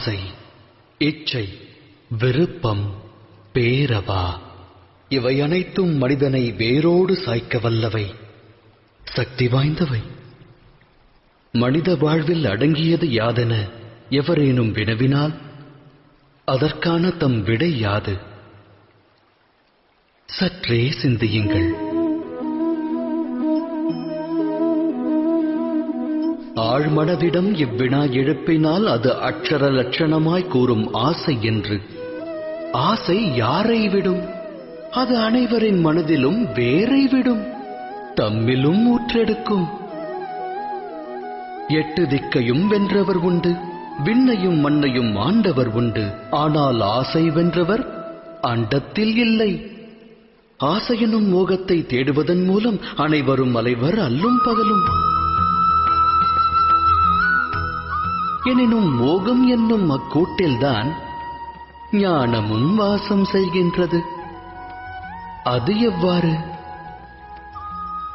ஆசை, இச்சை, விருப்பம், பேரவா இவை அனைத்தும் மனிதனை வேரோடு சாய்க்க வல்லவை, சக்தி வாய்ந்தவை. மனித வாழ்வில் அடங்கியது யாதென எவரேனும் வினவினால் அதற்கான தம் விடை யாது? சற்றே சிந்தியுங்கள். ஆழ்மனதிடம் இவ்வினா எழுப்பினால் அது அக்ஷர லட்சணமாய் கூறும் ஆசை என்று. ஆசை யாரை விடும்? அது அனைவரின் மனதிலும் வேரை விடும், தம்மிலும் ஊற்றெடுக்கும். 8 திக்கையும் வென்றவர் உண்டு, விண்ணையும் மண்ணையும் ஆண்டவர் உண்டு. ஆனால் ஆசை வென்றவர் அண்டத்தில் இல்லை. ஆசையெனும் மோகத்தை தேடுவதன் மூலம் அனைவரும் அலைவர் அல்லும் பகலும். எனினும் மோகம் என்னும் அக்கூட்டில்தான் ஞானமும் வாசம் செய்கின்றது. அது எவ்வாறு?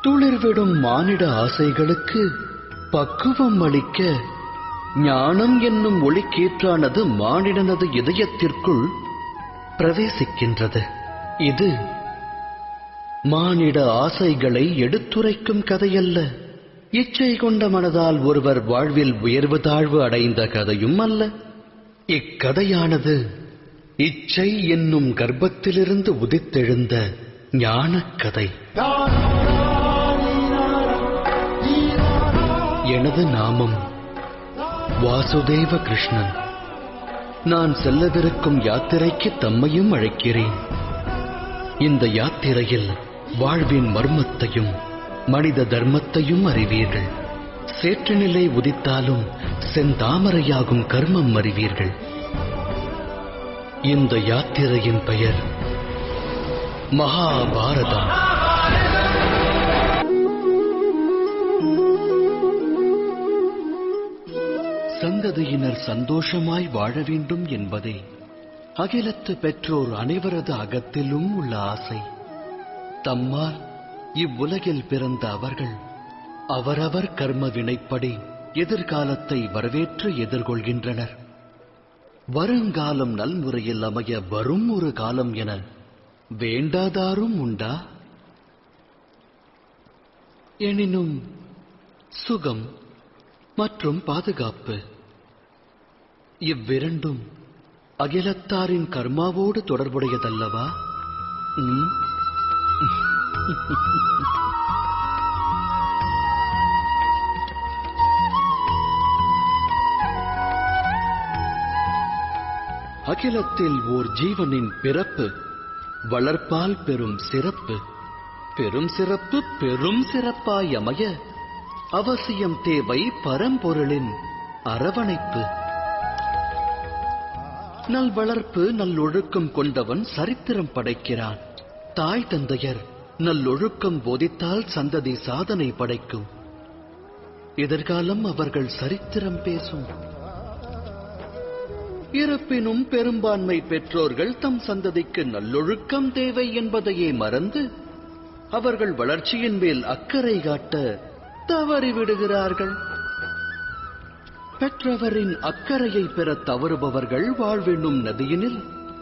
துளிர்விடும் மானிட ஆசைகளுக்கு பக்குவம் அளிக்க ஞானம் என்னும் ஒளிக்கீற்றானது மானிடனது இதயத்திற்குள் பிரவேசிக்கின்றது. இது மானிட ஆசைகளை எடுத்துரைக்கும் கதையல்ல. இச்சை கொண்ட மனதால் ஒருவர் வாழ்வில் உயர்வு தாழ்வு அடைந்த கதையும் அல்ல. இக்கதையானது இச்சை என்னும் கர்ப்பத்திலிருந்து உதித்தெழுந்த ஞானக் கதை. எனது நாமம் வாசுதேவ கிருஷ்ணன். நான் செல்லவிருக்கும் யாத்திரைக்கு தம்மையும் அழைக்கிறேன். இந்த யாத்திரையில் வாழ்வின் மர்மத்தையும் மனித தர்மத்தையும் அறிவீர்கள். சேற்றுநிலை உதித்தாலும் செந்தாமரையாகும் கர்மம் அறிவீர்கள். இந்த யாத்திரையின் பெயர் மகாபாரதம். சந்ததியினர் சந்தோஷமாய் வாழ வேண்டும் என்பதே அகிலத்து பெற்றோர் அனைவரது அகத்திலும் உள்ள ஆசை. தம்மால் இவ்வுலகில் பிறந்த அவர்கள் அவரவர் கர்ம வினைப்படி எதிர்காலத்தை வரவேற்று எதிர்கொள்கின்றனர். வருங்காலம் நல்முறையில் அமைய வரும் ஒரு காலம் என வேண்டாதாரும் உண்டா? எனினும் சுகம் மற்றும் பாதுகாப்பு இவ்விரண்டும் அகிலத்தாரின் கர்மாவோடு தொடர்புடையதல்லவா? அகிலத்தில் ஓர் ஜீவனின் பிறப்பு வளர்ப்பால் பெரும் சிறப்பு. பெரும் சிறப்பு பெரும் சிறப்பாய் அமைய அவசியம் தேவை பரம்பொருளின் அரவணைப்பு. நல்வளர்ப்பு நல்லொழுக்கம் கொண்டவன் சரித்திரம் படைக்கிறான். தாய் தந்தையர் நல்லொழுக்கம் போதித்தால் சந்ததி சாதனை படைக்கும். எதிர்காலம் அவர்கள் சரித்திரம் பேசும். இருப்பினும் பெரும்பான்மை பெற்றோர்கள் தம் சந்ததிக்கு நல்லொழுக்கம் தேவை என்பதையே மறந்து அவர்கள் வளர்ச்சியின் மேல் அக்கறை காட்ட தவறிவிடுகிறார்கள். பெற்றவரின் அக்கறையை பெற தவறுபவர்கள் வாழ்வென்னும் நதியினில்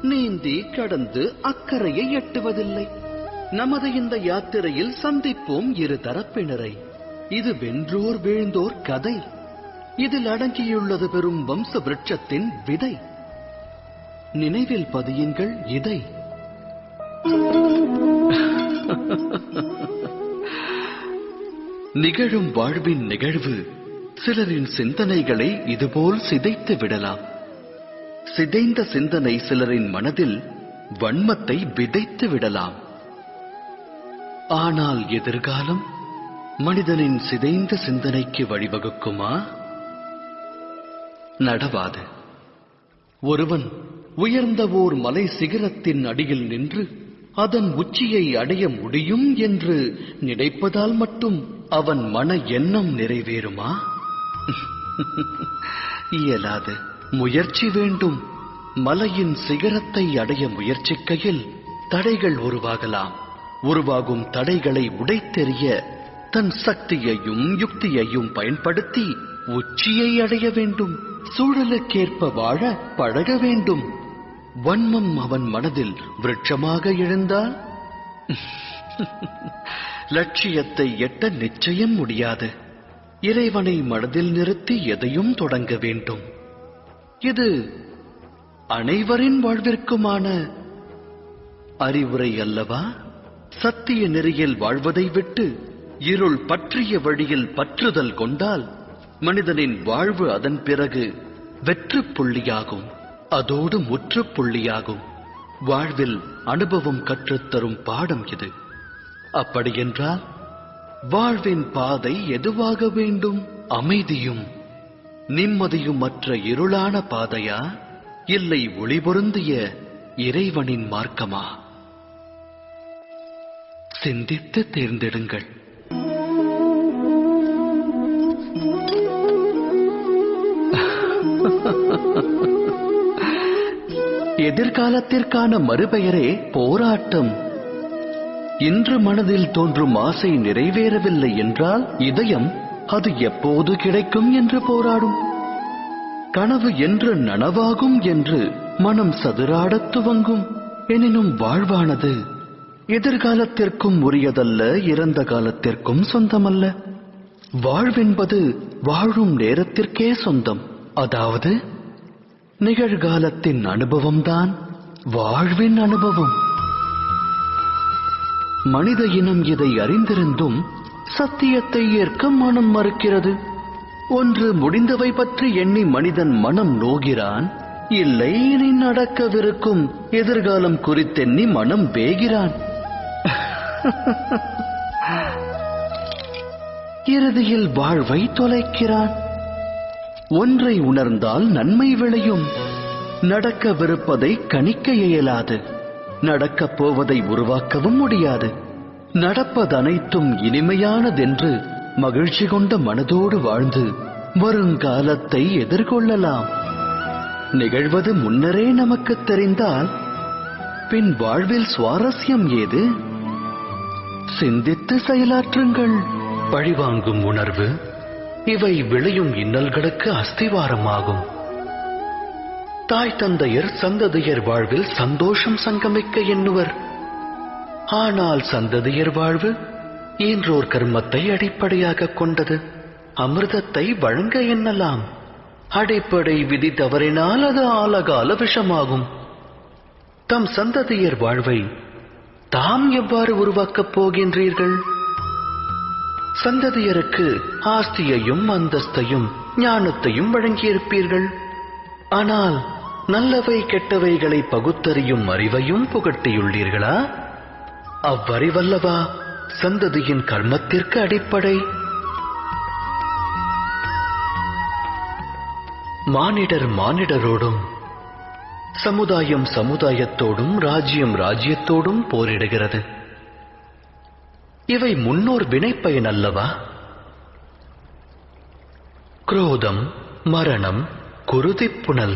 நீந்தி கடந்து அக்கறையை எட்டுவதில்லை. நமது இந்த யாத்திரையில் சந்திப்போம் இரு தரப்பினரை. இது வென்றோர் வீழ்ந்தோர் கதை. இதில் அடங்கியுள்ளது பெரும் வம்ச விருட்சத்தின் விதை. நினைவில் பதியுங்கள் இதை. நிகழும் வாழ்வின் நிகழ்வு சிலரின் சிந்தனைகளை இதுபோல் சிதைத்து விடலாம். சிதைந்த சிந்தனை சிலரின் மனதில் வன்மத்தை விதைத்து விடலாம். ஆனால் எதிர்காலம் மனிதனின் சிதைந்த சிந்தனைக்கு வழிவகுக்குமா? நடவாது. ஒருவன் உயர்ந்த ஓர் மலை சிகரத்தின் அடியில் நின்று அதன் உச்சியை அடைய முடியும் என்று நினைப்பதால் மட்டும் அவன் மன எண்ணம் நிறைவேறுமா? இயலாது. முயற்சி வேண்டும். மலையின் சிகரத்தை அடைய முயற்சிக்கையில் தடைகள் உருவாகலாம். உருவாகும் தடைகளை உடைத்தெறிய தன் சக்தியையும் யுக்தியையும் பயன்படுத்தி உச்சியை அடைய வேண்டும். சூழலுக்கேற்ப வாழ பழக வேண்டும். வன்மம் அவன் மனதில் விருட்சமாக எழுந்தால் லட்சியத்தை எட்ட நிச்சயம் முடியாது. இறைவனை மனதில் நிறுத்தி எதையும் தொடங்க வேண்டும். இது அனைவரின் வாழ்விற்குமான அறிவுரை அல்லவா? சத்திய நெறியில் வாழ்வதை விட்டு இருள் பற்றிய வழியில் பற்றுதல் கொண்டால் மனிதனின் வாழ்வு அதன் பிறகு வெற்று புள்ளியாகும். அதோடு முற்றுப்புள்ளியாகும். வாழ்வில் அனுபவம் கற்றுத்தரும் பாடம் இது. அப்படியென்றால் வாழ்வின் பாதை எதுவாக வேண்டும்? அமைதியும் நிம்மதியும் மற்ற இருளான பாதையா, இல்லை ஒளி பொருந்திய இறைவனின் மார்க்கமா? சிந்தித்து தேர்ந்தெடுங்கள். எதிர்காலத்திற்கான மறுபெயரே போராட்டம். இன்று மனதில் தோன்றும் ஆசை நிறைவேறவில்லை என்றால் இதயம் அது எப்போது கிடைக்கும் என்று போராடும். கனவு என்று நனவாகும் என்று மனம் சதுராடத் துவங்கும். எனினும் வாழ்வானது எதிர்காலத்திற்கும் உரியதல்ல, இறந்த காலத்திற்கும் சொந்தமல்ல. வாழ்வென்பது வாழும் நேரத்திற்கே சொந்தம். அதாவது நிகழ்காலத்தின் அனுபவம்தான் வாழ்வின் அனுபவம். மனித இனம் இதை அறிந்திருந்தும் சத்தியத்தை ஏற்க மனம் மறுக்கிறது. ஒன்று முடிந்தவை பற்றி எண்ணி மனிதன் மனம் நோகிறான், இல்லை இனி நடக்கவிருக்கும் எதிர்காலம் குறித்தெண்ணி மனம் வேகிறான். இறுதியில் வாழ்வை தொலைக்கிறான். ஒன்றை உணர்ந்தால் நன்மை விளையும். நடக்கவிருப்பதை கணிக்க இயலாது, நடக்கப் போவதை உருவாக்கவும் முடியாது. நடப்பதனைத்தும் இனிமையானதென்று மகிழ்ச்சி கொண்ட மனதோடு வாழ்ந்து வருங்காலத்தை எதிர்கொள்ளலாம். நிகழ்வது முன்னரே நமக்கு தெரிந்தால் பின் வாழ்வில் சுவாரஸ்யம் ஏது? சிந்தித்து செயலாற்றுங்கள். பழிவாங்கும் உணர்வு இவை விளையும் இன்னல்களுக்கு அஸ்திவாரமாகும். தாய் தந்தையர் சந்ததியர் வாழ்வில் சந்தோஷம் சங்கமிக்க எண்ணுவர். ஆனால் சந்ததியர் வாழ்வு ஈன்றோர் கர்மத்தை அடிப்படையாக கொண்டது. அமிர்தத்தை வழங்க எண்ணலாம். அடிப்படை விதி தவறினால் அது ஆலகால விஷமாகும். தம் சந்ததியர் வாழ்வை தாம் எவ்வாறு உருவாக்கப் போகின்றீர்கள்? சந்ததியருக்கு ஆஸ்தியையும் அந்தஸ்தையும் ஞானத்தையும் வழங்கியிருப்பீர்கள். ஆனால் நல்லவை கெட்டவைகளை பகுத்தறியும் அறிவையும் புகட்டியுள்ளீர்களா? அவ்வறிவல்லவா சந்ததியின் கர்மத்திற்கு அடிப்படை. மானிடர் மானிடரோடும், சமுதாயம் சமுதாயத்தோடும், ராஜ்யம் ராஜ்யத்தோடும் போரிடுகிறது. இவை முன்னோர் வினைப்பயன் அல்லவா? குரோதம், மரணம், குருதிப்புணல்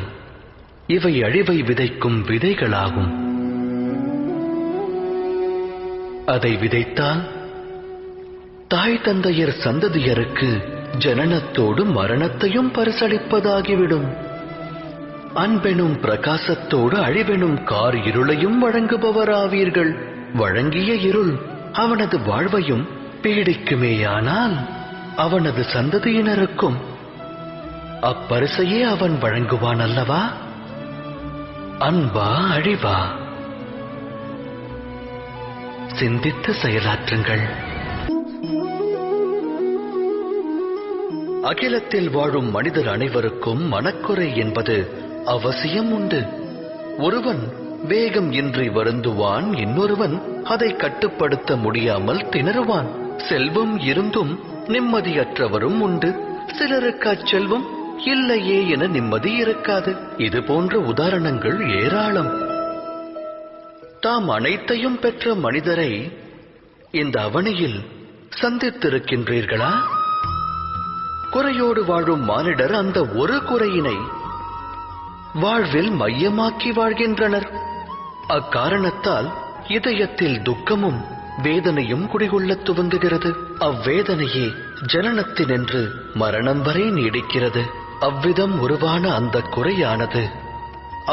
இவை அழிவை விதைக்கும் விதைகளாகும். அதை விதைத்தால் தாய் தந்தையர் சந்ததியருக்கு ஜனனத்தோடு மரணத்தையும் பரிசளிப்பதாகிவிடும். அன்பெனும் பிரகாசத்தோடு அழிவெனும் கார் இருளையும் வழங்குபவராவீர்கள். வழங்கிய இருள் அவனது வாழ்வையும் பீடிக்குமேயானால் அவனது சந்ததியினருக்கும் அப்பரிசையே அவன் வழங்குவான் அல்லவா? அன்பா அழிவா? சிந்தித்து செயலாற்றுங்கள். அகிலத்தில் வாழும் மனிதர் அனைவருக்கும் மனக்குறை என்பது அவசியம் உண்டு. ஒருவன் வேகம் இன்றி வருந்துவான், இன்னொருவன் அதை கட்டுப்படுத்த முடியாமல் திணறுவான். செல்வம் இருந்தும் நிம்மதியற்றவரும் உண்டு. சிலருக்கு அச்செல்வம் இல்லையே என நிம்மதி இருக்காது. இது போன்ற உதாரணங்கள் ஏராளம். தாம் அனைத்தையும் பெற்ற மனிதரை இந்த அவனியில் சந்தித்திருக்கின்றீர்களா? குறையோடு வாழும் மானிடர் அந்த ஒரு குறையினை வாழ்வில் மையமாக்கி வாழ்கின்றனர். அக்காரணத்தால் இதயத்தில் துக்கமும் வேதனையும் குடிகொள்ளத் துவங்குகிறது. அவ்வேதனையே ஜனனத்தினின்று மரணம் வரை நீடிக்கிறது. அவ்விதம் உருவான அந்த குறையானது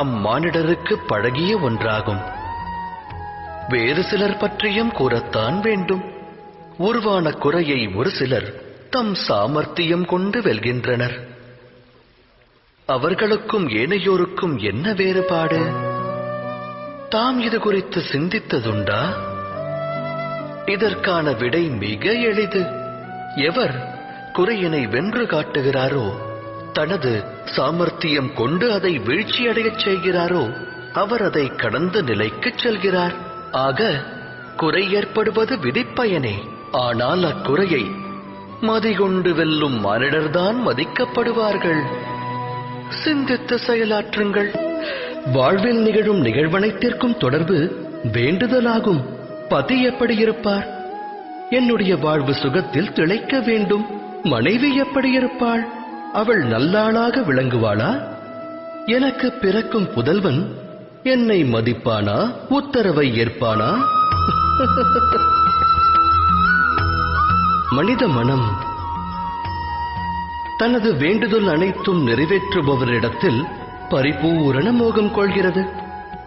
அம்மானிடருக்கு பழகிய ஒன்றாகும். வேறு சிலர் பற்றியும் கூறத்தான் வேண்டும். உருவான குறையை ஒரு சிலர் தம் சாமர்த்தியம் கொண்டு வெல்கின்றனர். அவர்களுக்கும் ஏனையோருக்கும் என்ன வேறுபாடு? தாம் இது குறித்து சிந்தித்ததுண்டா? இதற்கான விடை மிக எளிது. எவர் குறையினை வென்று காட்டுகிறாரோ, தனது சாமர்த்தியம் கொண்டு அதை வீழ்ச்சியடையச் செய்கிறாரோ, அவர் அதை கடந்த நிலைக்குச் செல்கிறார். ஆக குறை ஏற்படுவது விதிப்பயனே. ஆனால் அக்குறையை மதிகொண்டு வெல்லும் மானிடர்தான் மதிக்கப்படுவார்கள். சிந்தித்து செயலாற்றுங்கள். வாழ்வில் நிகழும் நிகழ்வனைத்திற்கும் தொடர்பு வேண்டுதலாகும். பதி எப்படி இருப்பார்? என்னுடைய வாழ்வு சுகத்தில் திளைக்க வேண்டும். மனைவி எப்படி இருப்பாள்? அவள் நல்லாளாக விளங்குவாளா? எனக்கு பிறக்கும் புதல்வன் என்னை மதிப்பானா? உத்தரவை ஏற்பானா? மனித மனம் தனது வேண்டுதல் அனைத்தும் நிறைவேற்றுபவரிடத்தில் பரிபூரண மோகம் கொள்கிறது.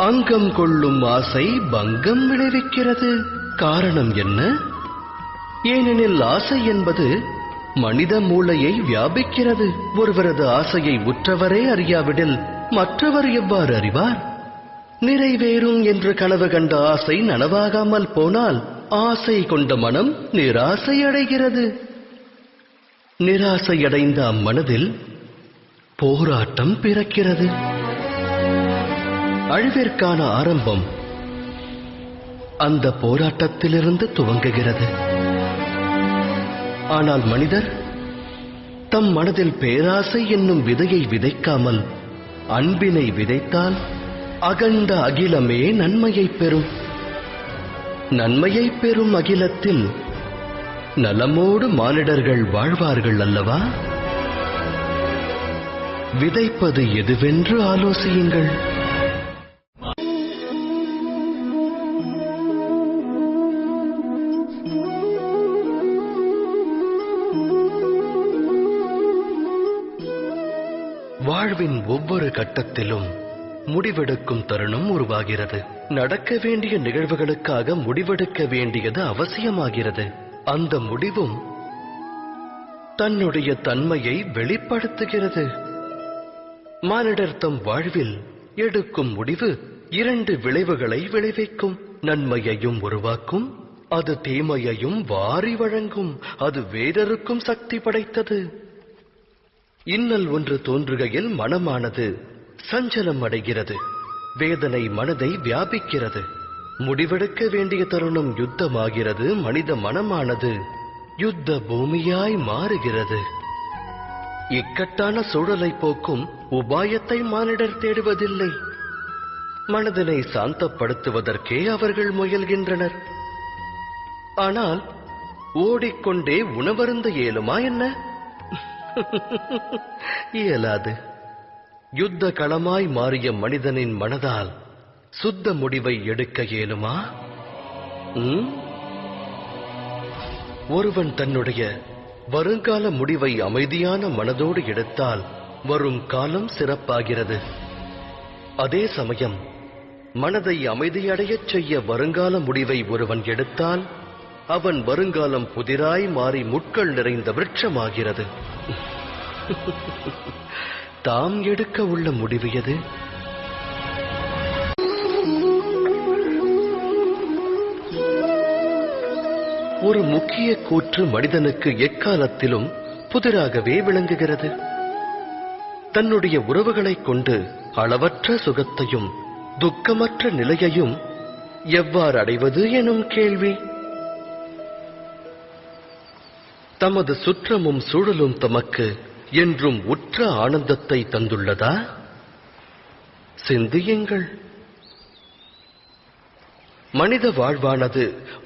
அங்கம் கொள்ளும் ஆசை பங்கம் விளைவிக்கிறது. காரணம் என்ன? ஏனெனில் ஆசை என்பது மனித மூளையை வியாபிக்கிறது. ஒருவரது ஆசையை உற்றவரே அறியாவிடில் மற்றவர் எவ்வாறு அறிவார்? நிறைவேறும் என்று கனவு கண்ட ஆசை நனவாகாமல் போனால் ஆசை கொண்ட மனம் நிராசை அடைகிறது. நிராசையடைந்த அம்மனதில் போராட்டம் பிறக்கிறது. அழிவிற்கான ஆரம்பம் அந்த போராட்டத்திலிருந்து துவங்குகிறது. ஆனால் மனிதர் தம் மனதில் பேராசை என்னும் விதையை விதைக்காமல் அன்பினை விதைத்தால் அகண்ட அகிலமே நன்மையை பெறும். நன்மையை பெறும் அகிலத்தில் நலமோடு மானிடர்கள் வாழ்வார்கள் அல்லவா? விதைப்பது எதுவென்று ஆலோசியுங்கள். வாழ்வின் ஒவ்வொரு கட்டத்திலும் முடிவெடுக்கும் தருணம் உருவாகிறது. நடக்க வேண்டிய நிகழ்வுகளுக்காக முடிவெடுக்க வேண்டியது அவசியமாகிறது. அந்த முடிவும் தன்னுடைய தன்மையை வெளிப்படுத்துகிறது. மானிடர் தம் வாழ்வில் எடுக்கும் முடிவு 2 விளைவுகளை விளைவிக்கும். நன்மையையும் உருவாக்கும், அது தீமையையும் வாரி வழங்கும். அது வேறொருக்கும் சக்தி படைத்தது. இன்னல் ஒன்று தோன்றுகையில் மனமானது சஞ்சலம் அடைகிறது. வேதனை மனதை வியாபிக்கிறது. முடிவெடுக்க வேண்டிய தருணம் யுத்தமாகிறது. மனித மனமானது யுத்த பூமியாய் மாறுகிறது. இக்கட்டான சூழலை போக்கும் உபாயத்தை மானிடர் தேடுவதில்லை. மனதினை சாந்தப்படுத்துவதற்கே அவர்கள் முயல்கின்றனர். ஆனால் ஓடிக்கொண்டே உணவருந்த இயலுமா என்ன? இயலாது. யுத்த களமாய் மாறிய மனிதனின் மனதால் சுத்த முடிவை எடுக்க இயலுமா? ஒருவன் தன்னுடைய வருங்கால முடிவை அமைதியான மனதோடு எடுத்தால் வரும் காலம் சிறப்பாகிறது. அதே சமயம் மனதை அமைதியடையச் செய்ய வருங்கால முடிவை ஒருவன் எடுத்தால் அவன் வருங்காலம் புதிராய் மாறி முட்கள் நிறைந்த விருட்சமாகிறது. தாம் எடுக்க உள்ள முடிவு எது? ஒரு முக்கிய கூற்று மனிதனுக்கு எக்காலத்திலும் புதிராகவே விளங்குகிறது. தன்னுடைய உறவுகளைக் கொண்டு அளவற்ற சுகத்தையும் துக்கமற்ற நிலையையும் எவ்வாறு அடைவது எனும் கேள்வி. தமது சுற்றமும் சூழலும் தமக்கு என்றும் உற்ற ஆனந்தத்தை தந்துள்ளதா? சிந்தியுங்கள். மனித வாழ்வானது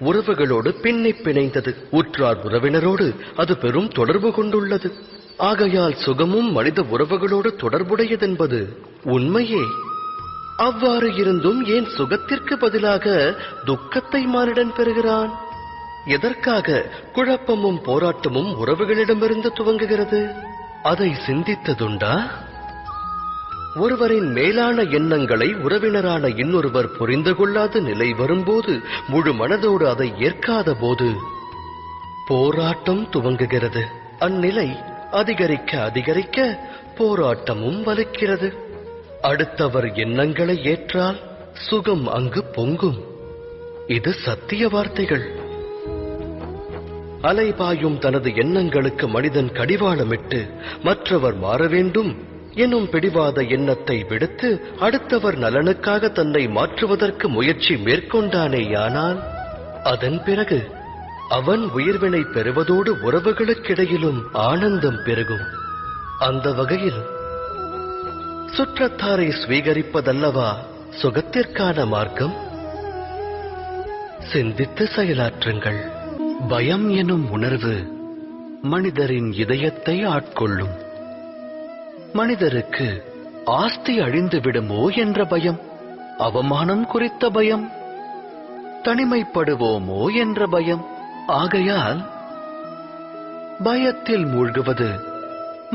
உறவுகளோடு பின்னிப் பிணைந்தது. உற்றார் உறவினரோடு அது பெரும் தொடர்பு கொண்டுள்ளது. ஆகையால் சுகமும் மனித உறவுகளோடு தொடர்புடையதென்பது உண்மையே. அவ்வாறு இருந்தும் ஏன் சுகத்திற்கு பதிலாக துக்கத்தை மானிடன் பெறுகிறான்? எதற்காக குழப்பமும் போராட்டமும் உறவுகளிடமிருந்து துவங்குகிறது? அதை சிந்தித்ததுண்டா? ஒருவரின் மேலான எண்ணங்களை உறவினரான இன்னொருவர் புரிந்து கொள்ளாத நிலை வரும்போது, முழு மனதோடு அதை ஏற்காத போது போராட்டம் துவங்குகிறது. அந்நிலை அதிகரிக்க அதிகரிக்க போராட்டமும் வலுக்கிறது. அடுத்தவர் எண்ணங்களை ஏற்றால் சுகம் அங்கு பொங்கும். இது சத்திய வார்த்தைகள். அலைபாயும் தனது எண்ணங்களுக்கு மனிதன் கடிவாளமிட்டு மற்றவர் மாற வேண்டும் எனும் பிடிவாத எண்ணத்தை விடுத்து அடுத்தவர் நலனுக்காக தன்னை மாற்றுவதற்கு முயற்சி மேற்கொண்டானேயானால் அதன் பிறகு அவன் உயிர்வினை பெறுவதோடு உறவுகளுக்கிடையிலும் ஆனந்தம் பெருகும். அந்த வகையில் சுற்றத்தாரை ஸ்வீகரிப்பதல்லவா சுகத்திற்கான மார்க்கம்? சிந்தித்து செயலாற்றுங்கள். பயம் எனும் உணர்வு மனிதரின் இதயத்தை ஆட்கொள்ளும். மனிதருக்கு ஆஸ்தி அழிந்து விடுமோ என்ற பயம், அவமானம் குறித்த பயம், தனிமைப்படுவோமோ என்ற பயம். ஆகையால் பயத்தில் மூழ்குவது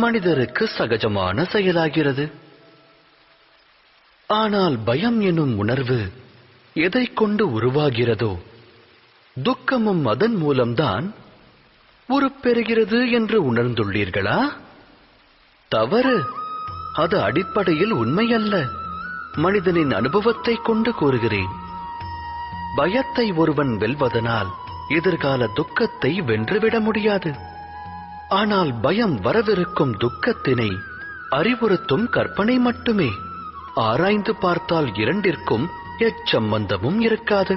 மனிதருக்கு சகஜமான செயலாகிறது. ஆனால் பயம் எனும் உணர்வு எதை கொண்டு உருவாகிறதோ, துக்கமும் அதன் மூலம்தான் உருப்பெறுகிறது என்று உணர்ந்துள்ளீர்களா? தவறு. அது அடிப்படையில் உண்மையல்ல. மனிதனின் அனுபவத்தை கொண்டு கூறுகிறேன். பயத்தை ஒருவன் வெல்வதனால் எதிர்கால துக்கத்தை வென்றுவிட முடியாது. ஆனால் பயம் வரவிருக்கும் துக்கத்தினை அறிவுறுத்தும் கற்பனை மட்டுமே. ஆராய்ந்து பார்த்தால் இரண்டிற்கும் எச்சம்பந்தமும் இருக்காது.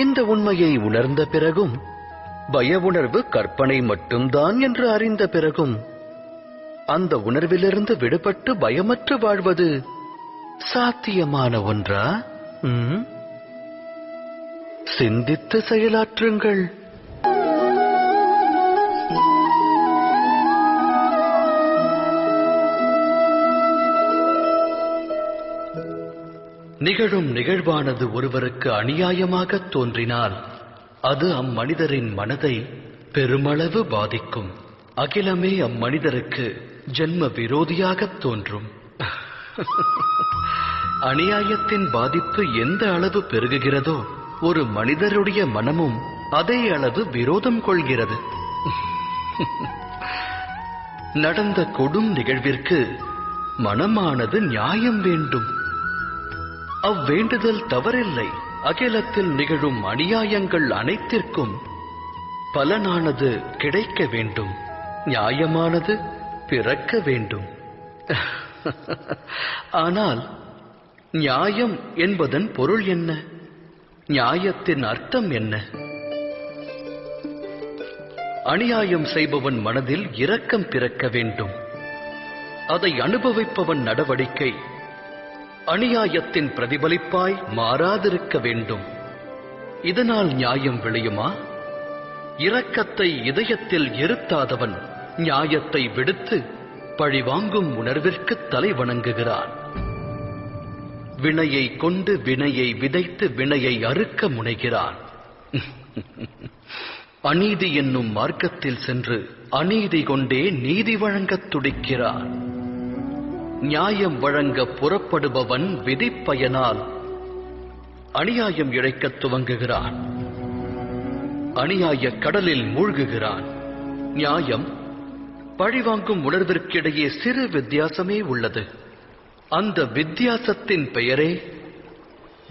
இந்த உண்மையை உணர்ந்த பிறகும், பய உணர்வு கற்பனை மட்டும்தான் என்று அறிந்த பிறகும், அந்த உணர்விலிருந்து விடுபட்டு பயமற்று வாழ்வது சாத்தியமான ஒன்றா? சிந்தித்து செயலாற்றுங்கள். நிகழும் நிகழ்வானது ஒருவருக்கு அநியாயமாக தோன்றினால் அது அம்மனிதரின் மனதை பெருமளவு பாதிக்கும். அகிலமே அம்மனிதருக்கு ஜென்ம விரோதியாக தோன்றும். அநியாயத்தின் பாதிப்பு எந்த அளவு பெருகுகிறதோ, ஒரு மனிதருடைய மனமும் அதே அளவு விரோதம் கொள்கிறது. நடந்த கொடும் நிகழ்விற்கு மனமானது நியாயம் வேண்டும். அவ்வேண்டுதல் தவறில்லை. அகிலத்தில் நிகழும் அநியாயங்கள் அனைத்திற்கும் பலனானது கிடைக்க வேண்டும், நியாயமானது பிறக்க வேண்டும். ஆனால் நியாயம் என்பதன் பொருள் என்ன? நியாயத்தின் அர்த்தம் என்ன? அநியாயம் செய்பவன் மனதில் இரக்கம் பிறக்க வேண்டும். அதை அனுபவிப்பவன் நடவடிக்கை அநியாயத்தின் பிரதிபலிப்பாய் மாறாதிருக்க வேண்டும். இதனால் நியாயம் விளையுமா? இரக்கத்தை இதயத்தில் இருத்தாதவன் நியாயத்தை விடுத்து பழிவாங்கும் உணர்விற்கு தலை வணங்குகிறான். வினையை கொண்டு வினையை விதைத்து வினையை அறுக்க முனைகிறான். அநீதி என்னும் மார்க்கத்தில் சென்று அநீதி கொண்டே நீதி வழங்கத் துடிக்கிறான். நியாயம் வழங்க புறப்படுபவன் விதிப்பயனால் அநியாயம் இழைக்கத் துவங்குகிறான். அநியாய கடலில் மூழ்குகிறான். நியாயம் பழிவாங்கும் உணர்விற்கிடையே சிறு வித்தியாசமே உள்ளது. அந்த வித்தியாசத்தின் பெயரே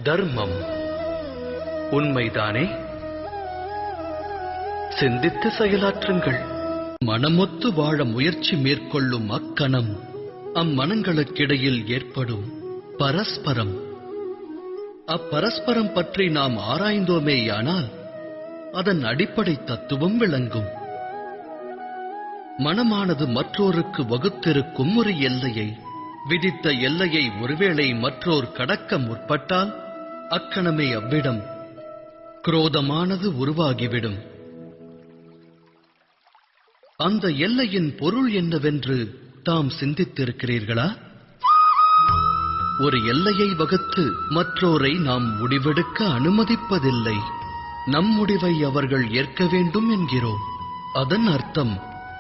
தர்மம். உண்மைதானே? சிந்தித்து செயலாற்றுங்கள். மனமொத்து வாழ முயற்சி மேற்கொள்ளும் அக்கணம் அம்மனங்களுக்கிடையில் ஏற்படும் பரஸ்பரம். அப்பரஸ்பரம் பற்றி நாம் ஆராய்ந்தோமேயானால் அதன் அடிப்படை தத்துவம் விளங்கும். மனமானது மற்றோருக்கு வகுத்திருக்கும் ஒரு எல்லையை, விதித்த எல்லையை ஒருவேளை மற்றோர் கடக்க முற்பட்டால் அக்கணமே அவ்விடம் குரோதமானது உருவாகிவிடும். அந்த எல்லையின் பொருள் என்னவென்று தாம் சிந்தித்திருக்கிறீர்களா? ஒரு எல்லையை வகுத்து மற்றோரை நாம் முடிவெடுக்க அனுமதிப்பதில்லை. நம் முடிவை அவர்கள் ஏற்க வேண்டும் என்கிறோம். அதன் அர்த்தம்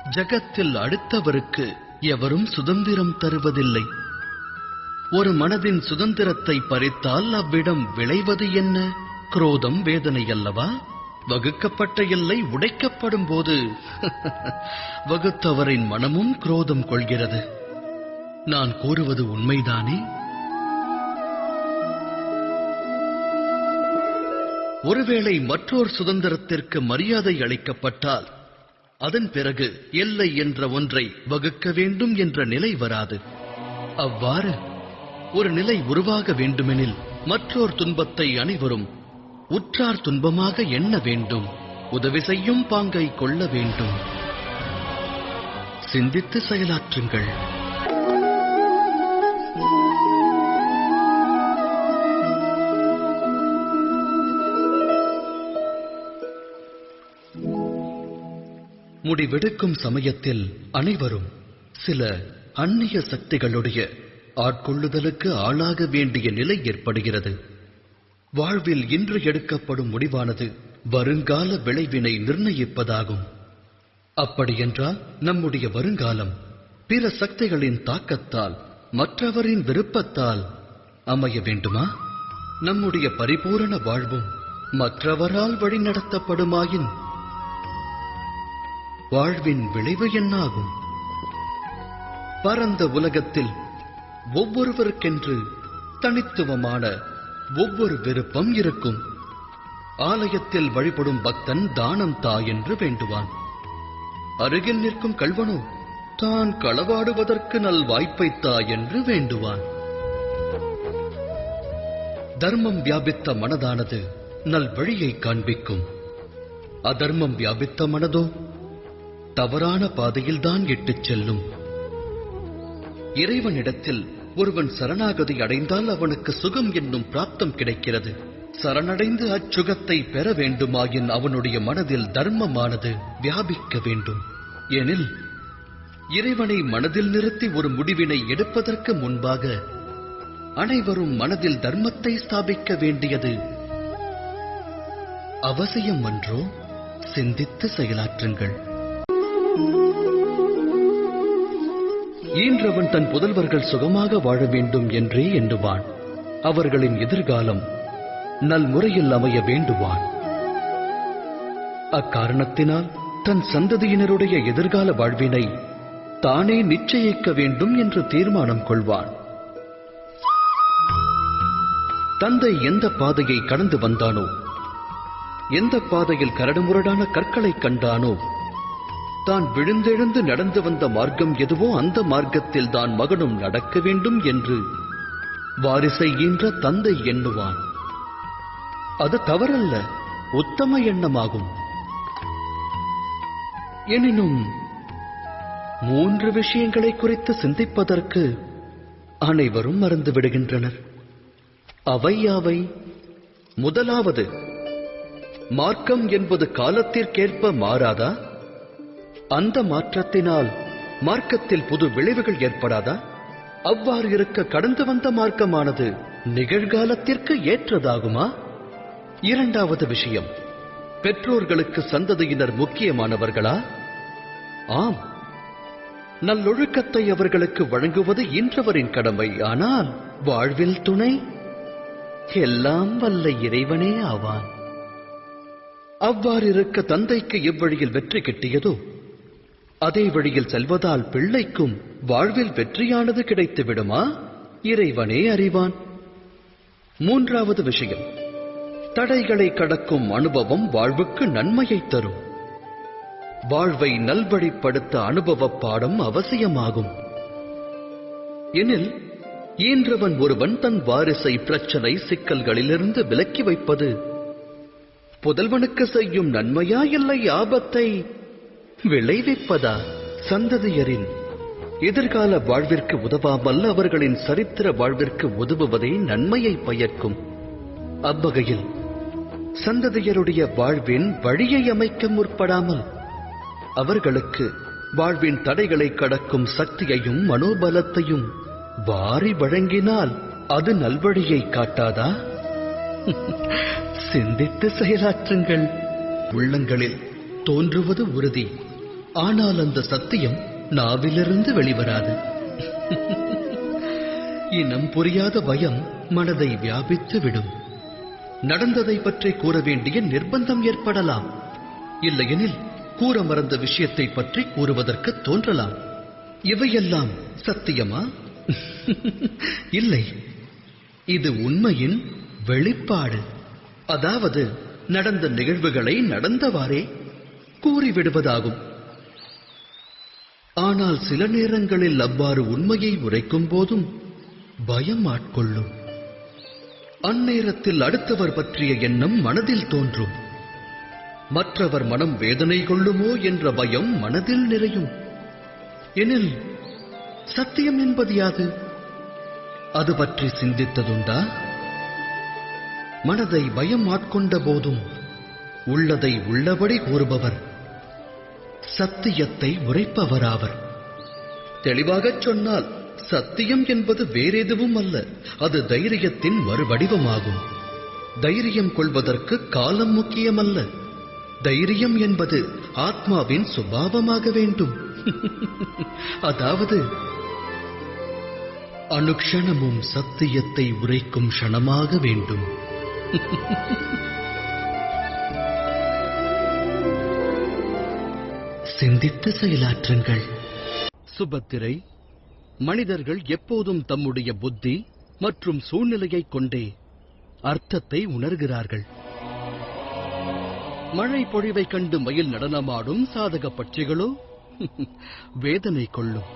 ஜகத்தில் அடுத்தவருக்கு எவரும் சுதந்திரம் தருவதில்லை. ஒரு மனதின் சுதந்திரத்தை பறித்தால் அவ்விடம் விளைவது என்ன? குரோதம், வேதனை அல்லவா? வகுக்கப்பட்ட எல்லை உடைக்கப்படும் போது வகுத்தவரின் மனமும் குரோதம் கொள்கிறது. நான் கூறுவது உண்மைதானே? ஒருவேளை மற்றொரு சுதந்திரத்திற்கு மரியாதை அளிக்கப்பட்டால் அதன் பிறகு எல்லை என்ற ஒன்றை வகுக்க வேண்டும் என்ற நிலை வராது. அவ்வாறு ஒரு நிலை உருவாக வேண்டுமெனில் மற்றோர் துன்பத்தை அனைவரும் உற்றார் துன்பமாக எண்ண வேண்டும். உதவி செய்யும் பாங்கை கொள்ள வேண்டும். சிந்தித்து செயலாற்றுங்கள். முடிவெடுக்கும் சமயத்தில் அனைவரும் சில அந்நிய சக்திகளுடைய ஆட்கொள்ளுதலுக்கு ஆளாக வேண்டிய நிலை ஏற்படுகிறது. வாழ்வில் இன்று எடுக்கப்படும் முடிவானது வருங்கால விளைவினை நிர்ணயிப்பதாகும். அப்படியென்றால் நம்முடைய வருங்காலம் பிற சக்திகளின் தாக்கத்தால், மற்றவரின் விருப்பத்தால் அமைய வேண்டுமா? நம்முடைய பரிபூரண வாழ்வும் மற்றவரால் வழிநடத்தப்படுமாயின் வாழ்வின் விளைவு என்னாகும்? பரந்த உலகத்தில் ஒவ்வொருவருக்கென்று தனித்துவமான ஒவ்வொரு விருப்பம் இருக்கும். ஆலயத்தில் வழிபடும் பக்தன் தானம் தா என்று வேண்டுவான். அருகில் நிற்கும் கள்வனோ தான் களவாடுவதற்கு நல் வாய்ப்பை தா என்று வேண்டுவான். தர்மம் வியாபித்த மனதானது நல் வழியை காண்பிக்கும். அதர்மம் வியாபித்த மனதோ தவறான பாதையில்தான் இட்டுச் செல்லும். இறைவனிடத்தில் ஒருவன் சரணாகதி அடைந்தால் அவனுக்கு சுகம் என்னும் பிராப்தம் கிடைக்கிறது. சரணடைந்து அச்சுகத்தை பெற வேண்டுமாயின் அவனுடைய மனதில் தர்மமானது வியாபிக்க வேண்டும். எனில் இறைவனை மனதில் நிறுத்தி ஒரு முடிவினை எடுப்பதற்கு முன்பாக அனைவரும் மனதில் தர்மத்தை ஸ்தாபிக்க வேண்டியது அவசியம் அன்றோ? சிந்தித்து செயலாற்றுங்கள். ஈன்றவன் தன் புதல்வர்கள் சுகமாக வாழ வேண்டும் என்றே எண்ணுவான். அவர்களின் எதிர்காலம் நல் முறையில் அமைய வேண்டுவான். அக்காரணத்தினால் தன் சந்ததியினருடைய எதிர்கால வாழ்வினை தானே நிச்சயிக்க வேண்டும் என்று தீர்மானம் கொள்வான். தந்தை எந்த பாதையை கடந்து வந்தானோ, எந்த பாதையில் கரடுமுரடான கற்களை கண்டானோ, தான் விழுந்தெழுந்து நடந்து வந்த மார்க்கம் எதுவோ அந்த மார்க்கத்தில் தான் மகனும் நடக்க வேண்டும் என்று வாரிசை ஈன்ற தந்தை எண்ணுவான். அது தவறல்ல, உத்தம எண்ணமாகும். எனினும் 3 விஷயங்களை குறித்து சிந்திப்பதற்கு அனைவரும் மறந்து விடுகின்றனர். அவை யாவை? முதலாவது, மார்க்கம் என்பது காலத்திற்கேற்ப மாறாதா? அந்த மாற்றத்தினால் மார்க்கத்தில் புது விளைவுகள் ஏற்படாதா? அவ்வாறு இருக்க கடந்து வந்த மார்க்கமானது நிகழ்காலத்திற்கு ஏற்றதாகுமா? இரண்டாவது விஷயம், பெற்றோர்களுக்கு சந்ததியினர் முக்கியமானவர்களா? ஆம், நல்லொழுக்கத்தை அவர்களுக்கு வழங்குவது ஈன்றவரின் கடமை. ஆனால் வாழ்வில் துணை எல்லாம் வல்ல இறைவனே ஆவான். அவ்வாறு இருக்க தந்தைக்கு எவ்வழியில் வெற்றி கிட்டியதோ அதே வழியில் செல்வதால் பிள்ளைக்கும் வாழ்வில் வெற்றியானது கிடைத்து விடுமா? இறைவனே அறிவான். மூன்றாவது விஷயம், தடைகளை கடக்கும் அனுபவம் வாழ்வுக்கு நன்மையை தரும். வாழ்வை நல்வழிப்படுத்த அனுபவ பாடம் அவசியமாகும். எனில் ஈன்றவன் ஒருவன் தன் வாரிசை பிரச்சனை சிக்கல்களிலிருந்து விலக்கி வைப்பது புதல்வனுக்கு செய்யும் நன்மையா இல்லை ஆபத்தை விளைவிப்பதா? சந்ததியரின் எதிர்கால வாழ்விற்கு உதவாமல் அவர்களின் சரித்திர வாழ்விற்கு உதவுவதே நன்மையை பயக்கும். அவ்வகையில் சந்ததியருடைய வாழ்வின் வழியை அமைக்க முற்படாமல் அவர்களுக்கு வாழ்வின் தடைகளை கடக்கும் சக்தியையும் மனோபலத்தையும் வாரி வழங்கினால் அது நல்வழியை காட்டாதா? சிந்தித்து செயலாற்றுங்கள். உள்ளங்களில் தோன்றுவது உறுதி, ஆனால் அந்த சத்தியம் நாவிலிருந்து வெளிவராது. இனம் புரியாத பயம் மனதை வியாபித்து விடும். நடந்ததை பற்றி கூற வேண்டிய நிர்பந்தம் ஏற்படலாம். இல்லையெனில் கூற மறந்த விஷயத்தை பற்றி கூறுவதற்கு தோன்றலாம். இவையெல்லாம் சத்தியமா? இல்லை, இது உண்மையின் வெளிப்பாடு. அதாவது நடந்த நிகழ்வுகளை நடந்தவாறே கூறிவிடுவதாகும். ஆனால் சில நேரங்களில் அவ்வாறு உண்மையை உரைக்கும் போதும் பயம் ஆட்கொள்ளும். அந்நேரத்தில் அடுத்தவர் பற்றிய எண்ணம் மனதில் தோன்றும். மற்றவர் மனம் வேதனை கொள்ளுமோ என்ற பயம் மனதில் நிறையும். எனில் சத்தியம் என்பது யாது? அது பற்றி சிந்தித்ததுண்டா? மனதை பயம் ஆட்கொண்ட போதும் உள்ளதை உள்ளபடி கூறுபவர் சத்தியத்தை உரைப்பவராவர். தெளிவாகச் சொன்னால் சத்தியம் என்பது வேறெதுவும் அல்ல, அது தைரியத்தின் மறுவடிவமாகும். தைரியம் கொள்வதற்கு காலம் முக்கியமல்ல. தைரியம் என்பது ஆத்மாவின் சுபாவமாக வேண்டும். அதாவது அனுக்ஷணமும் சத்தியத்தை உரைக்கும் க்ஷணமாக வேண்டும். சிந்தித்து செயலாற்றுங்கள். சுபத்திரை, மனிதர்கள் எப்போதும் தம்முடைய புத்தி மற்றும் சூழ்நிலையைக் கொண்டே அர்த்தத்தை உணர்கிறார்கள். மழை பொழிவை கண்டு மயில் நடனமாடும் சாதக பட்சிகளோ வேதனை கொள்ளும்.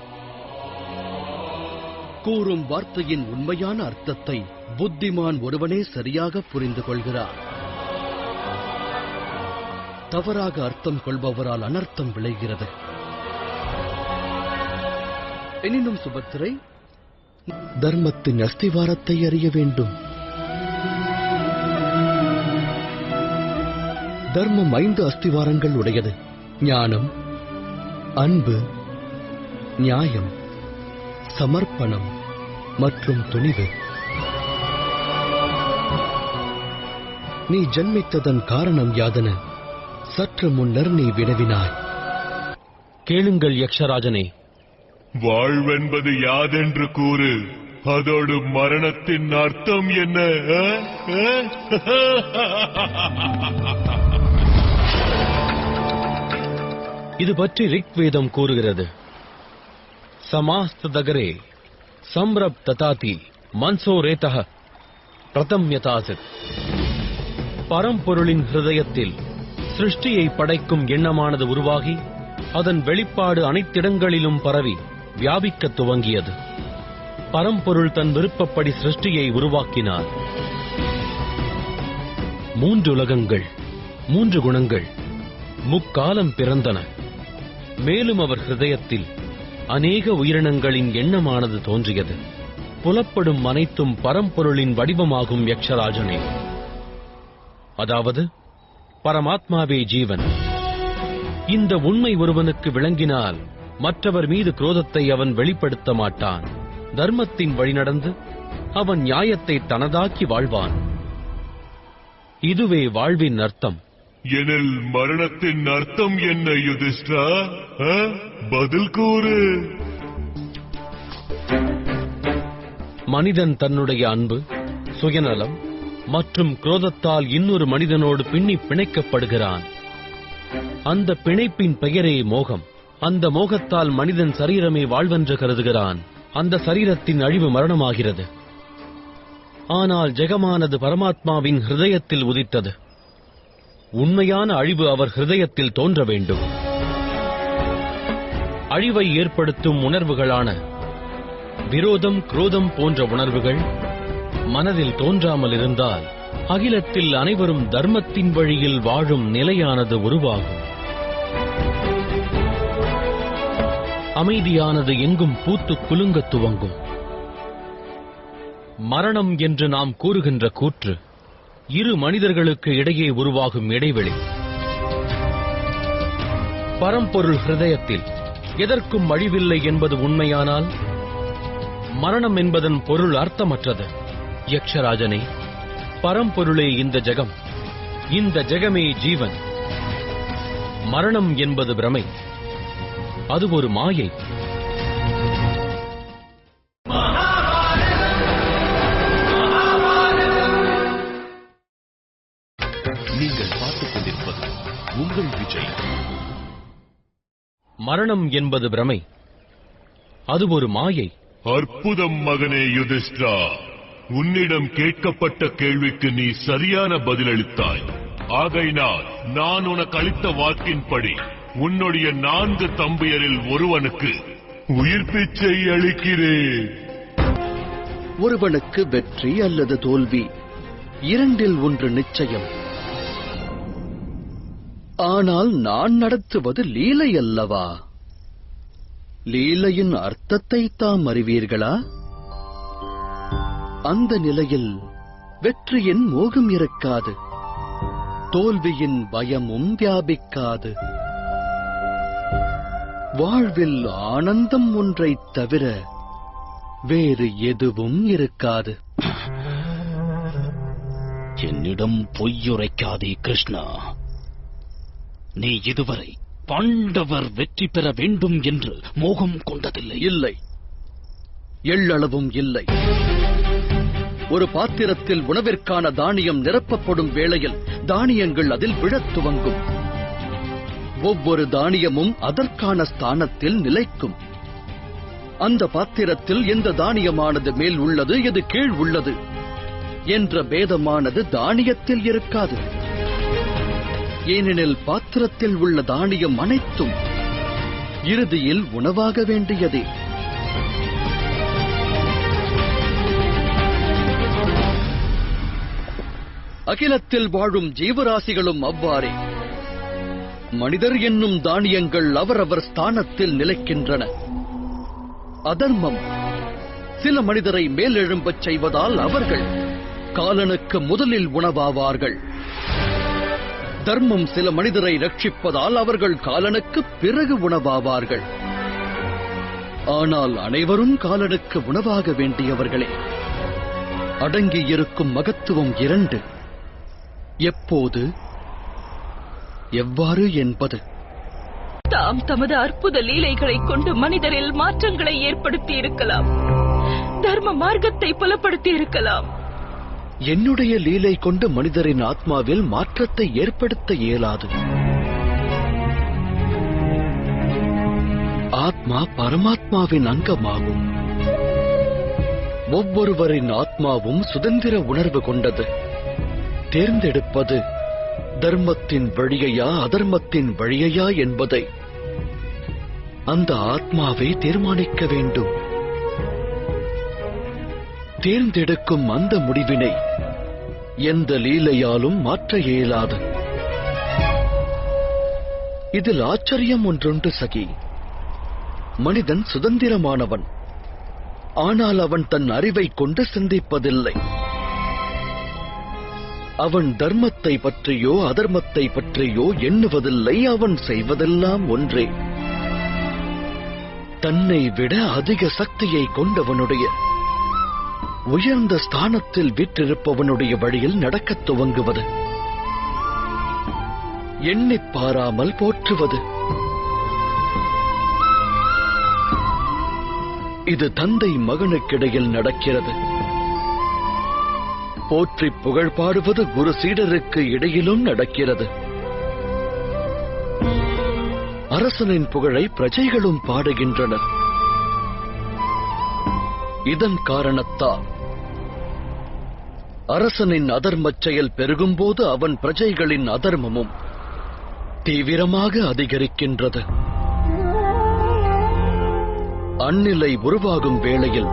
கூறும் வார்த்தையின் உண்மையான அர்த்தத்தை புத்திமான் ஒருவனே சரியாக புரிந்து கொள்கிறார். தவறாக அர்த்தம் கொள்பவரால் அனர்த்தம் விளைகிறது. எனினும் சுபத்திரை, தர்மத்தின் அஸ்திவாரத்தை அறிய வேண்டும். தர்மம் 5 அஸ்திவாரங்கள் உடையது. ஞானம், அன்பு, நியாயம், சமர்ப்பணம் மற்றும் துணிவு. நீ ஜன்மித்ததன் காரணம் யாதென சற்று முன்னர் நீ வினவினாய். கேளுங்கள் யக்ஷராஜனே. வாழ்வென்பது யாதென்று கூறு, அதோடு மரணத்தின் அர்த்தம் என்ன? இது பற்றி ரிக்வேதம் கூறுகிறது. சமாஸ்ததகரே சம்ரப் ததாதி மன்சோ ரேதஹ பிரதம்யதாசித். பரம்பொருளின் ஹிருதயத்தில் சிருஷ்டியை படைக்கும் எண்ணமானது உருவாகி அதன் வெளிப்பாடு அனைத்திடங்களிலும் பரவி வியாபிக்க துவங்கியது. பரம்பொருள் தன் விருப்பப்படி சிருஷ்டியை உருவாக்கினார். 3 உலகங்கள், 3 குணங்கள் முக்காலம் பிறந்தன. மேலும் அவர் ஹிருதயத்தில் அநேக உயிரினங்களின் எண்ணமானது தோன்றியது. புலப்படும் அனைத்தும் பரம்பொருளின் வடிவமாகும் யக்ஷராஜனே. அதாவது பரமாத்மாவே ஜீவன். இந்த உண்மை ஒருவனுக்கு விளங்கினால் மற்றவர் மீது குரோதத்தை அவன் வெளிப்படுத்த மாட்டான். தர்மத்தின் வழி நடந்து அவன் நியாயத்தை தனதாக்கி வாழ்வான். இதுவே வாழ்வின் அர்த்தம். எனில் மரணத்தின் அர்த்தம் என்ன யுதிஷ்டா? பதில் கூறு. மனிதன் தன்னுடைய அன்பு, சுயநலம் மற்றும் குரோதத்தால் இன்னொரு மனிதனோடு பின்னி பிணைக்கப்படுகிறான். அந்த பிணைப்பின் பெயரே மோகம். அந்த மோகத்தால் மனிதன் சரீரமே வாழ்வென்று கருதுகிறான். அந்த சரீரத்தின் அழிவு மரணமாகிறது. ஆனால் ஜெகமானது பரமாத்மாவின் ஹிருதயத்தில் உதித்தது. உண்மையான அழிவு அவர் ஹிருதயத்தில் தோன்ற வேண்டும். அழிவை ஏற்படுத்தும் உணர்வுகளான விரோதம், குரோதம் போன்ற உணர்வுகள் மனதில் தோன்றாமல் இருந்தால் அகிலத்தில் அனைவரும் தர்மத்தின் வழியில் வாழும் நிலையானது உருவாகும். அமைதியானது எங்கும் பூத்து குலுங்க துவங்கும். மரணம் என்று நாம் கூறுகின்ற கூற்று 2 மனிதர்களுக்கு இடையே உருவாகும் இடைவெளி. பரம்பொருள் ஹிருதயத்தில் எதற்கும் அழிவில்லை என்பது உண்மையானால் மரணம் என்பதன் பொருள் அர்த்தமற்றது. யக்ஷராஜனே, பரம்பொருளே இந்த ஜெகம், இந்த ஜெகமே ஜீவன். மரணம் என்பது பிரமை. அது ஒரு மாயை. நீங்கள் பார்த்துக் கொண்டிருப்பது உங்கள் விஜய். மரணம் என்பது பிரமை, அது ஒரு மாயை. அற்புதம் மகனே யுதிஷ்டா, உன்னிடம் கேட்கப்பட்ட கேள்விக்கு நீ சரியான பதிலளித்தாய். ஆகையினால் நான் உனக்கு அளித்த வாக்கின்படி உன்னுடைய 4 தம்பியரில் ஒருவனுக்கு உயிர் பிச்சை அளிக்கிறேன். ஒருவனுக்கு வெற்றி அல்லது தோல்வி இரண்டில் ஒன்று நிச்சயம். ஆனால் நான் நடத்துவது லீலை அல்லவா? லீலையின் அர்த்தத்தை தாம் அறிவீர்களா? அந்த நிலையில் வெற்றியின் மோகம் இருக்காது, தோல்வியின் பயமும் வியாபிக்காது. வாழ்வில் ஆனந்தம் ஒன்றைத் தவிர வேறு எதுவும் இருக்காது. என்னிடம் பொய்யுரைக்காதே கிருஷ்ணா. நீ இதுவரை பாண்டவர் வெற்றி பெற வேண்டும் என்று மோகம் கொண்டதில்லை. இல்லை, எள்ளளவும் இல்லை. ஒரு பாத்திரத்தில் உணவிற்கான தானியம் நிரப்பப்படும் வேளையில் தானியங்கள் அதில் விழத் துவங்கும். ஒவ்வொரு தானியமும் அதற்கான ஸ்தானத்தில் நிலைக்கும். அந்த பாத்திரத்தில் எந்த தானியமானது மேல் உள்ளது, எது கீழ் உள்ளது என்ற பேதமானது தானியத்தில் இருக்காது. ஏனெனில் பாத்திரத்தில் உள்ள தானியம் அனைத்தும் இறுதியில் உணவாக வேண்டியதே. அகிலத்தில் வாழும் ஜீவராசிகளும் அவ்வாறே. மனிதர் என்னும் தானியங்கள் அவரவர் ஸ்தானத்தில் நிலைக்கின்றன. அதர்மம் சில மனிதரை மேலெழும்பச் செய்வதால் அவர்கள் காலனுக்கு முதலில் உணவாவார்கள். தர்மம் சில மனிதரை ரட்சிப்பதால் அவர்கள் காலனுக்கு பிறகு உணவாவார்கள். ஆனால் அனைவரும் காலனுக்கு உணவாக வேண்டியவர்களே. அடங்கியிருக்கும் மகத்துவம் 2. எப்போது, எவ்வாறு என்பது. தாம் தமது அற்புத லீலைகளைக் கொண்டு மனிதரில் மாற்றங்களை ஏற்படுத்தி இருக்கலாம், தர்ம மார்க்கத்தை புலப்படுத்தி இருக்கலாம். என்னுடைய லீலை கொண்டு மனிதரின் ஆத்மாவில் மாற்றத்தை ஏற்படுத்த இயலாது. ஆத்மா பரமாத்மாவின் அங்கமாகும். ஒவ்வொருவரின் ஆத்மாவும் சுதந்திர உணர்வு கொண்டது. தேர்ந்தெடுப்பது தர்மத்தின் வழியையா அதர்மத்தின் வழியையா என்பதை அந்த ஆத்மாவை தீர்மானிக்க வேண்டும். தேர்ந்தெடுக்கும் அந்த முடிவினை எந்த லீலையாலும் மாற்ற இயலாது. இதில் ஆச்சரியம் ஒன்றுண்டு சகி. மனிதன் சுதந்திரமானவன். ஆனால் அவன் தன் அறிவைக் கொண்டு சிந்திப்பதில்லை. அவன் தர்மத்தை பற்றியோ அதர்மத்தை பற்றியோ எண்ணுவதில்லை. அவன் செய்வதெல்லாம் ஒன்றே. தன்னை விட அதிக சக்தியை கொண்டவனுடைய உயர்ந்த ஸ்தானத்தில் வீற்றிருப்பவனுடைய வழியில் நடக்கத் துவங்குவது, எண்ணிப் பாராமல் போற்றுவது. இது தந்தை மகனுக்கிடையில் நடக்கிறது. போற்றி புகழ் பாடுவது குரு சீடருக்கு இடையிலும் நடக்கிறது. அரசனின் புகழை பிரஜைகளும் பாடுகின்றனர். இதன் காரணத்தால் அரசனின் அதர்மச் செயல் பெருகும்போது அவன் பிரஜைகளின் அதர்மமும் தீவிரமாக அதிகரிக்கின்றது. அந்நிலை உருவாகும் வேளையில்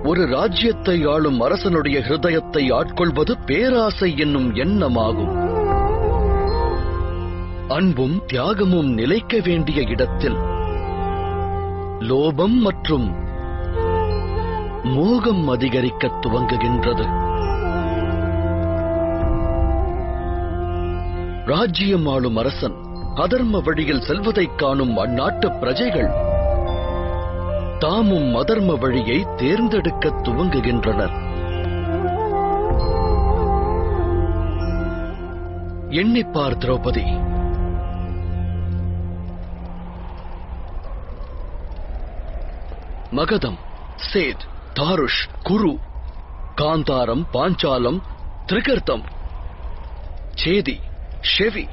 ஒரு ராஜ்யத்தை ஆளும் அரசனுடைய ஹிருதயத்தை ஆட்கொள்வது பேராசை என்னும் எண்ணமாகும். அன்பும் தியாகமும் நிலைக்க வேண்டிய இடத்தில் லோபம் மற்றும் மோகம் அதிகரிக்கத் துவங்குகின்றது. ராஜ்யம் ஆளும் அரசன் அதர்ம வழியில் செல்வதைக் காணும் அந்நாட்டு பிரஜைகள் தாமும் அதர்ம வழியை தேர்ந்தெடுக்கத் துவங்குகின்றனர். எண்ணிப்பார் திரௌபதி, மகதம், சேத், தாருஷ், குரு, காந்தாரம், பாஞ்சாலம், திரிகர்த்தம், சேதி, ஷெவி,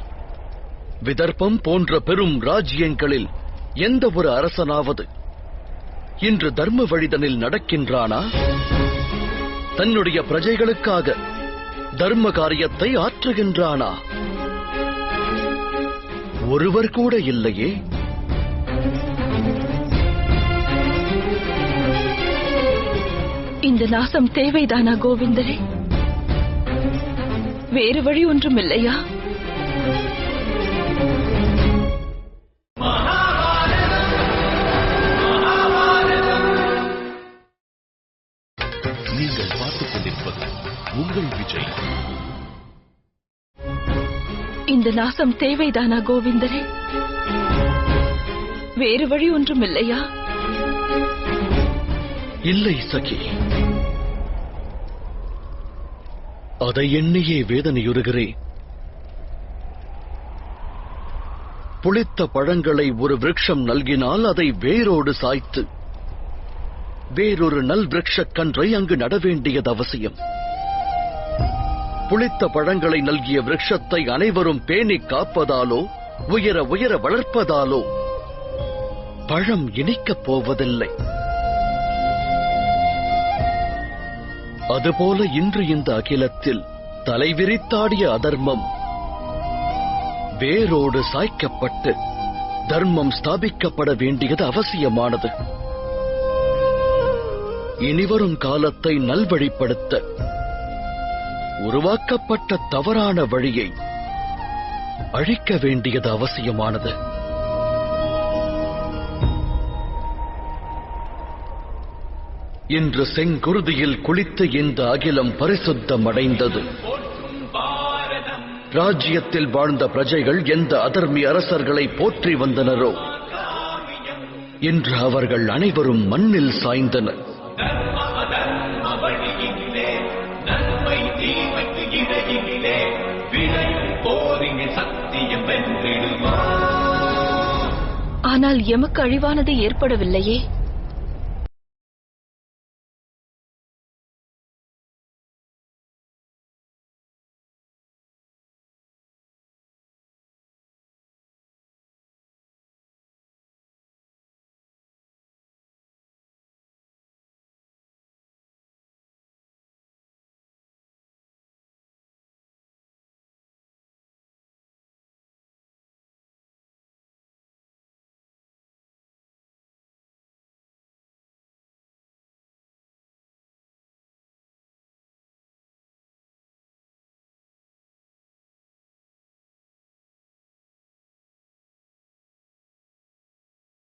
விதர்ப்பம் போன்ற பெரும் ராஜ்யங்களில் எந்த ஒரு அரசனாவது இன்று தர்ம வழிதனில் நடக்கின்றானா? தன்னுடைய பிரஜைகளுக்காக தர்ம காரியத்தை ஆற்றுகின்றானா? ஒருவர் கூட இல்லையே. இந்த நாசம் தேவைதானா கோவிந்தரே? வேறு வழி ஒன்றும் இல்லையா? நீங்கள் பார்த்துக் கொண்டிருப்பது உங்கள் விஜய். இந்த நாசம் தேவைதானா கோவிந்தரே? வேறு வழி ஒன்றும் இல்லையா? இல்லை சகி, அதை எண்ணியே வேதனையுறுகிறேன். புளித்த பழங்களை ஒரு விருட்சம் நல்கினால் அதை வேரோடு சாய்த்து வேறொரு நல் விருட்சக்கன்றை அங்கு நட வேண்டியது அவசியம். புளித்த பழங்களை நல்கிய விருட்சத்தை அனைவரும் பேணி காப்பதாலோ உயர உயர வளர்ப்பதாலோ பழம் இனிக்கப் போவதில்லை. அதுபோல இன்று இந்த அகிலத்தில் தலைவிரித்தாடிய அதர்மம் வேரோடு சாய்க்கப்பட்டு தர்மம் ஸ்தாபிக்கப்பட வேண்டியது அவசியமானது. இனிவரும் காலத்தை நல்வழிப்படுத்த உருவாக்கப்பட்ட தவறான வழியை அழிக்க வேண்டியது அவசியமானது. இன்று செங்குருதியில் குளித்து இந்த அகிலம் பரிசுத்தம் அடைந்தது. ராஜ்யத்தில் வாழ்ந்த பிரஜைகள் எந்த அதர்மி அரசர்களை போற்றி வந்தனரோ இன்று அவர்கள் அனைவரும் மண்ணில் சாய்ந்தனர். ஆனால் எமக்கு அழிவானது ஏற்படவில்லையே.